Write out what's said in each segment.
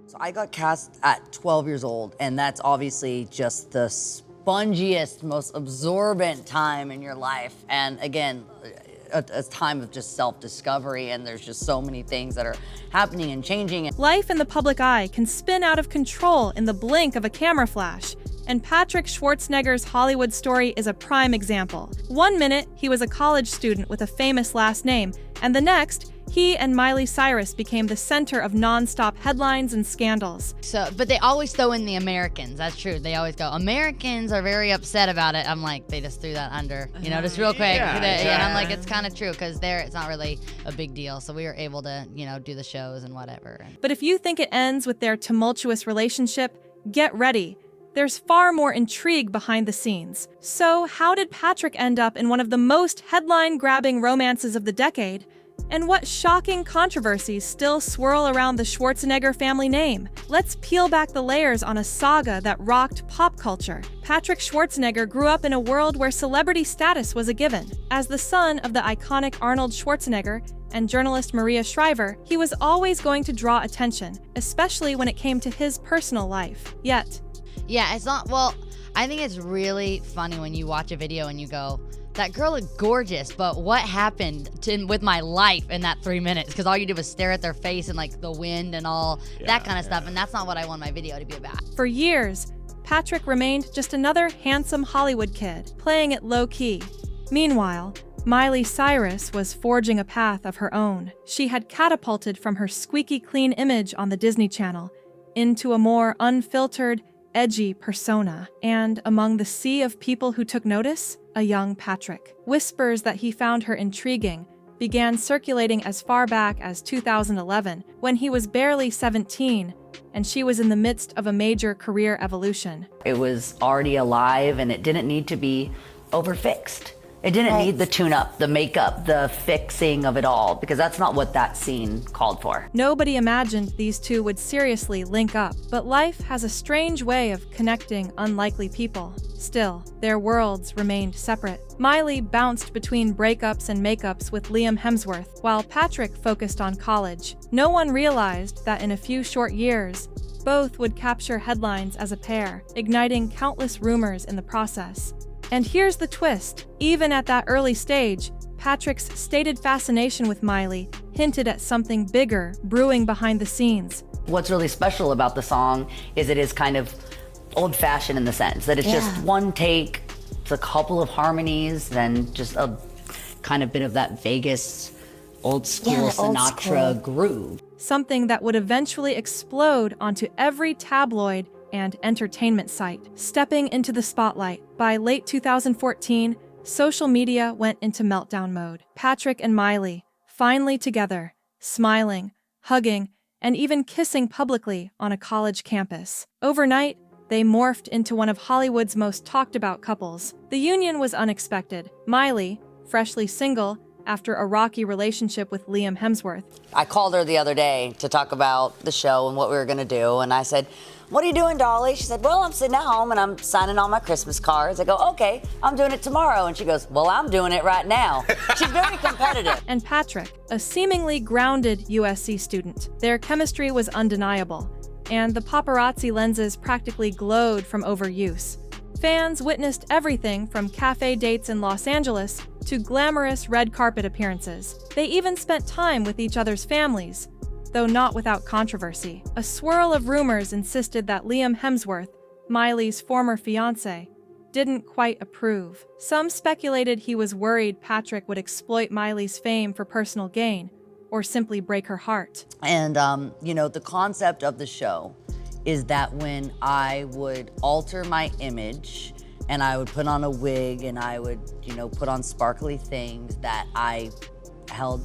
So I got cast at 12 years old, and that's obviously just the spongiest, most absorbent time in your life. And again, a time of just self-discovery, and there's just so many things that are happening and changing. Life in the public eye can spin out of control in the blink of a camera flash, and Patrick Schwarzenegger's Hollywood story is a prime example. One minute, he was a college student with a famous last name, and the next, he and Miley Cyrus became the center of nonstop headlines and scandals. But they always throw in the Americans. That's true. They always go, Americans are very upset about it. I'm like, they just threw that under, just real quick. And I'm like, it's kind of true because there, it's not really a big deal. So we were able to, do the shows and whatever. But if you think it ends with their tumultuous relationship, get ready. There's far more intrigue behind the scenes. So how did Patrick end up in one of the most headline-grabbing romances of the decade? And what shocking controversies still swirl around the Schwarzenegger family name? Let's peel back the layers on a saga that rocked pop culture. Patrick Schwarzenegger grew up in a world where celebrity status was a given. As the son of the iconic Arnold Schwarzenegger and journalist Maria Shriver, he was always going to draw attention, especially when it came to his personal life. Yet, yeah, it's not, well, I think it's really funny when you watch a video and you go, that girl is gorgeous, but what happened with my life in that 3 minutes? Because all you did was stare at their face and like the wind and all that kind of stuff, and that's not what I want my video to be about. For years, Patrick remained just another handsome Hollywood kid, playing it low-key. Meanwhile, Miley Cyrus was forging a path of her own. She had catapulted from her squeaky clean image on the Disney Channel into a more unfiltered, edgy persona, and among the sea of people who took notice, a young Patrick. Whispers that he found her intriguing began circulating as far back as 2011, when he was barely 17, and she was in the midst of a major career evolution. It was already alive, and it didn't need to be overfixed. It didn't need the tune-up, the makeup, the fixing of it all, because that's not what that scene called for. Nobody imagined these two would seriously link up, but life has a strange way of connecting unlikely people. Still, their worlds remained separate. Miley bounced between breakups and makeups with Liam Hemsworth, while Patrick focused on college. No one realized that in a few short years, both would capture headlines as a pair, igniting countless rumors in the process. And here's the twist. Even at that early stage, Patrick's stated fascination with Miley hinted at something bigger brewing behind the scenes. What's really special about the song is it is kind of old-fashioned in the sense that it's just one take, it's a couple of harmonies, then just a kind of bit of that Vegas old-school Sinatra groove. Something that would eventually explode onto every tabloid and entertainment site. Stepping into the spotlight, by late 2014, social media went into meltdown mode. Patrick and Miley, finally together, smiling, hugging, and even kissing publicly on a college campus. Overnight, they morphed into one of Hollywood's most talked-about couples. The union was unexpected. Miley, freshly single after a rocky relationship with Liam Hemsworth. I called her the other day to talk about the show and what we were gonna do, and I said, "What are you doing, Dolly?" She said, "Well, I'm sitting at home and I'm signing all my Christmas cards." I go, "Okay, I'm doing it tomorrow." And she goes, "Well, I'm doing it right now." She's very competitive. And Patrick, a seemingly grounded USC student. Their chemistry was undeniable, and the paparazzi lenses practically glowed from overuse. Fans witnessed everything from cafe dates in Los Angeles to glamorous red carpet appearances. They even spent time with each other's families, though not without controversy. A swirl of rumors insisted that Liam Hemsworth, Miley's former fiancé, didn't quite approve. Some speculated he was worried Patrick would exploit Miley's fame for personal gain, or simply break her heart. And, the concept of the show is that when I would alter my image and I would put on a wig and I would, put on sparkly things, that I held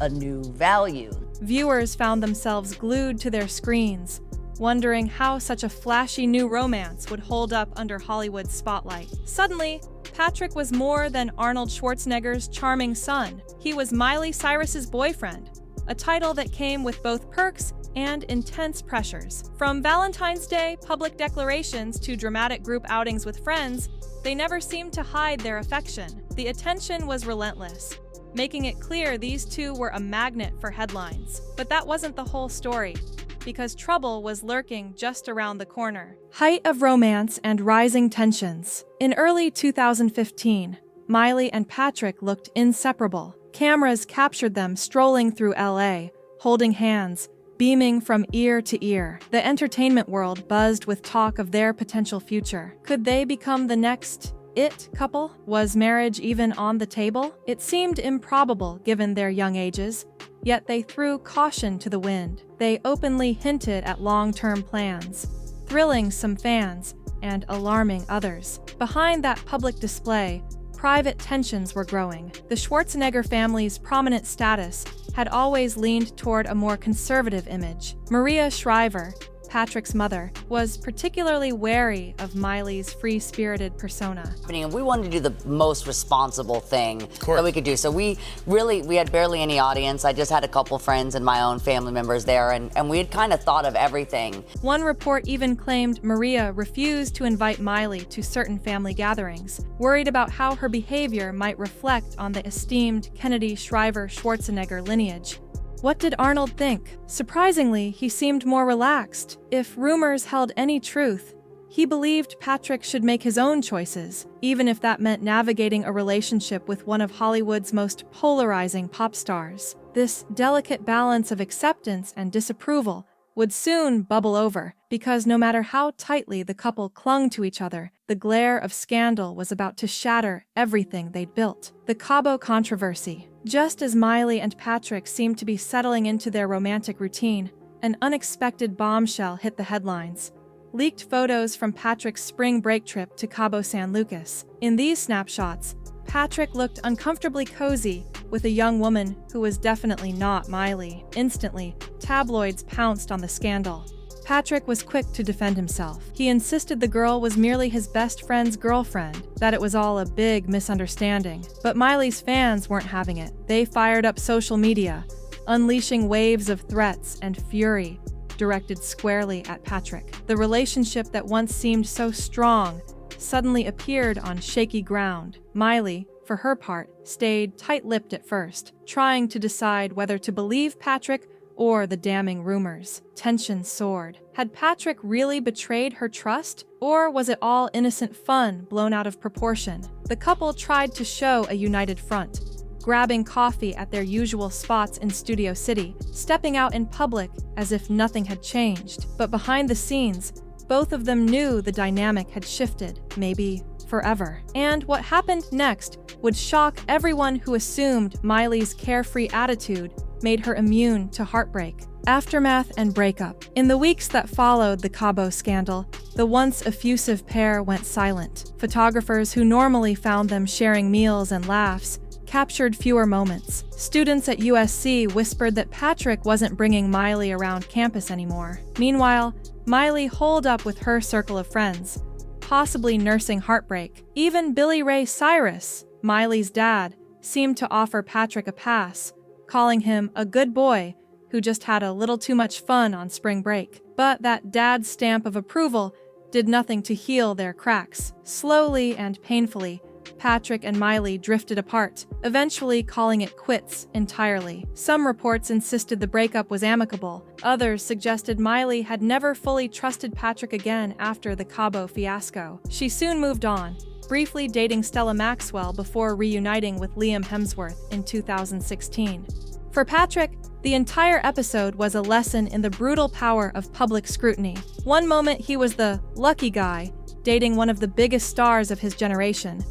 a new value. Viewers found themselves glued to their screens, wondering how such a flashy new romance would hold up under Hollywood's spotlight. Suddenly, Patrick was more than Arnold Schwarzenegger's charming son. He was Miley Cyrus's boyfriend, a title that came with both perks and intense pressures. From Valentine's Day public declarations to dramatic group outings with friends, they never seemed to hide their affection. The attention was relentless, making it clear these two were a magnet for headlines. But that wasn't the whole story. because trouble was lurking just around the corner. Height of romance and rising tensions. In early 2015, Miley and Patrick looked inseparable. Cameras captured them strolling through LA, holding hands, beaming from ear to ear. The entertainment world buzzed with talk of their potential future. Could they become the next it couple? Was marriage even on the table? It seemed improbable given their young ages, yet they threw caution to the wind. They openly hinted at long-term plans, thrilling some fans and alarming others. Behind that public display, private tensions were growing. The Schwarzenegger family's prominent status had always leaned toward a more conservative image. Maria Shriver, Patrick's mother, was particularly wary of Miley's free-spirited persona. And we wanted to do the most responsible thing that we could do. So we had barely any audience. I just had a couple friends and my own family members there, and we had kind of thought of everything. One report even claimed Maria refused to invite Miley to certain family gatherings, worried about how her behavior might reflect on the esteemed Kennedy Shriver Schwarzenegger lineage. What did Arnold think? Surprisingly, he seemed more relaxed. If rumors held any truth, he believed Patrick should make his own choices, even if that meant navigating a relationship with one of Hollywood's most polarizing pop stars. This delicate balance of acceptance and disapproval would soon bubble over, because no matter how tightly the couple clung to each other, the glare of scandal was about to shatter everything they'd built. The Cabo controversy. Just as Miley and Patrick seemed to be settling into their romantic routine, an unexpected bombshell hit the headlines. Leaked photos from Patrick's spring break trip to Cabo San Lucas. In these snapshots, Patrick looked uncomfortably cozy with a young woman who was definitely not Miley. Instantly, tabloids pounced on the scandal. Patrick was quick to defend himself. He insisted the girl was merely his best friend's girlfriend, that it was all a big misunderstanding. But Miley's fans weren't having it. They fired up social media, unleashing waves of threats and fury directed squarely at Patrick. The relationship that once seemed so strong suddenly appeared on shaky ground. Miley, for her part, stayed tight-lipped at first, trying to decide whether to believe Patrick or the damning rumors. Tension soared. Had Patrick really betrayed her trust, or was it all innocent fun blown out of proportion? The couple tried to show a united front, grabbing coffee at their usual spots in Studio City, stepping out in public as if nothing had changed. But behind the scenes, both of them knew the dynamic had shifted, maybe forever. And what happened next would shock everyone who assumed Miley's carefree attitude made her immune to heartbreak. Aftermath and breakup. In the weeks that followed the Cabo scandal, the once effusive pair went silent. Photographers who normally found them sharing meals and laughs captured fewer moments. Students at USC whispered that Patrick wasn't bringing Miley around campus anymore. Meanwhile, Miley holed up with her circle of friends, possibly nursing heartbreak. Even Miley Cyrus, Miley's dad, seemed to offer Patrick a pass, calling him a good boy who just had a little too much fun on spring break. But that dad's stamp of approval did nothing to heal their cracks. Slowly and painfully, Patrick and Miley drifted apart, eventually calling it quits entirely. Some reports insisted the breakup was amicable. Others suggested Miley had never fully trusted Patrick again after the Cabo fiasco. She soon moved on, briefly dating Stella Maxwell before reuniting with Liam Hemsworth in 2016. For Patrick, the entire episode was a lesson in the brutal power of public scrutiny. One moment he was the lucky guy, dating one of the biggest stars of his generation.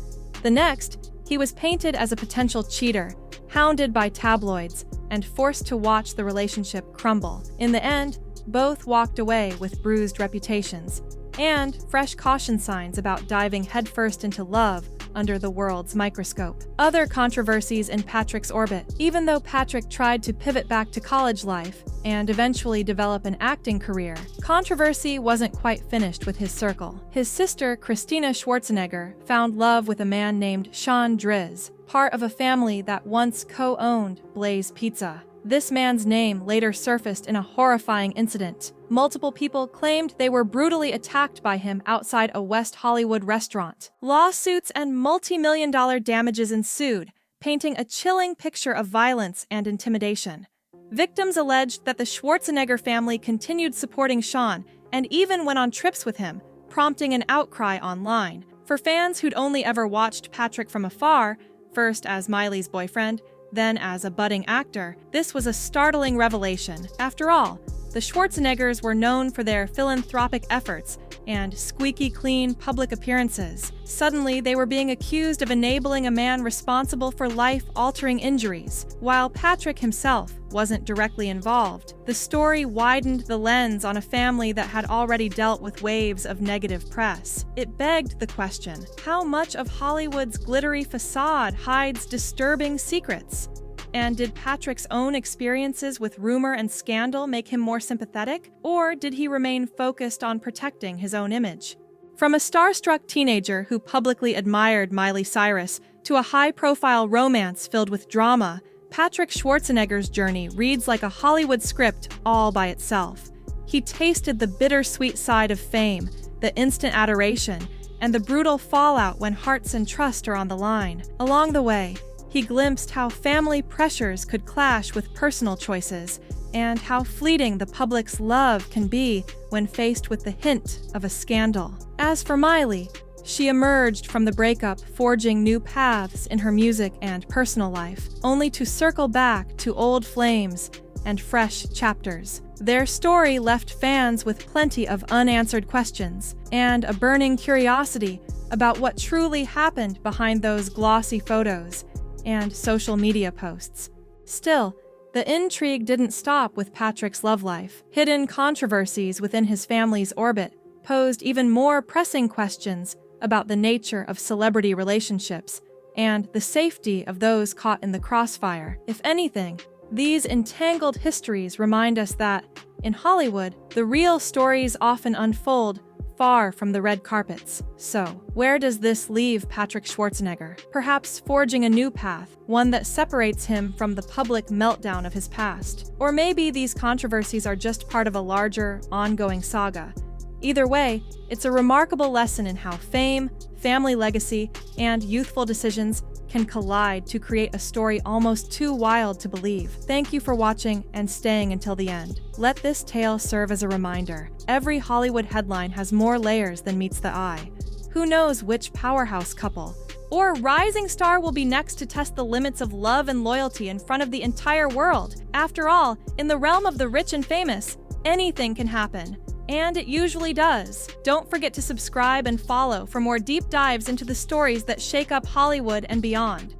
The next, he was painted as a potential cheater, hounded by tabloids, and forced to watch the relationship crumble. In the end, both walked away with bruised reputations and fresh caution signs about diving headfirst into love under the world's microscope. Other controversies in Patrick's orbit. Even though Patrick tried to pivot back to college life and eventually develop an acting career, controversy wasn't quite finished with his circle. His sister, Christina Schwarzenegger, found love with a man named Sean Drizz, part of a family that once co-owned Blaze Pizza. This man's name later surfaced in a horrifying incident. Multiple people claimed they were brutally attacked by him outside a West Hollywood restaurant. Lawsuits and multi-million-dollar damages ensued, painting a chilling picture of violence and intimidation. Victims alleged that the Schwarzenegger family continued supporting Sean and even went on trips with him, prompting an outcry online. For fans who'd only ever watched Patrick from afar, first as Miley's boyfriend, then as a budding actor, this was a startling revelation. After all, the Schwarzeneggers were known for their philanthropic efforts and squeaky clean public appearances. Suddenly, they were being accused of enabling a man responsible for life-altering injuries, while Patrick himself wasn't directly involved. The story widened the lens on a family that had already dealt with waves of negative press. It begged the question, how much of Hollywood's glittery facade hides disturbing secrets? And did Patrick's own experiences with rumor and scandal make him more sympathetic, or did he remain focused on protecting his own image? From a starstruck teenager who publicly admired Miley Cyrus to a high-profile romance filled with drama, Patrick Schwarzenegger's journey reads like a Hollywood script all by itself. He tasted the bittersweet side of fame, the instant adoration, and the brutal fallout when hearts and trust are on the line. Along the way, he glimpsed how family pressures could clash with personal choices, and how fleeting the public's love can be when faced with the hint of a scandal. As for Miley, she emerged from the breakup forging new paths in her music and personal life, only to circle back to old flames and fresh chapters. Their story left fans with plenty of unanswered questions and a burning curiosity about what truly happened behind those glossy photos and social media posts. Still, the intrigue didn't stop with Patrick's love life. Hidden controversies within his family's orbit posed even more pressing questions about the nature of celebrity relationships and the safety of those caught in the crossfire. If anything, these entangled histories remind us that, in Hollywood, the real stories often unfold far from the red carpets. So, where does this leave Patrick Schwarzenegger? Perhaps forging a new path, one that separates him from the public meltdown of his past. Or maybe these controversies are just part of a larger, ongoing saga. Either way, it's a remarkable lesson in how fame, family legacy, and youthful decisions can collide to create a story almost too wild to believe. Thank you for watching and staying until the end. Let this tale serve as a reminder. Every Hollywood headline has more layers than meets the eye. Who knows which powerhouse couple or rising star will be next to test the limits of love and loyalty in front of the entire world? After all, in the realm of the rich and famous, anything can happen. And it usually does. Don't forget to subscribe and follow for more deep dives into the stories that shake up Hollywood and beyond.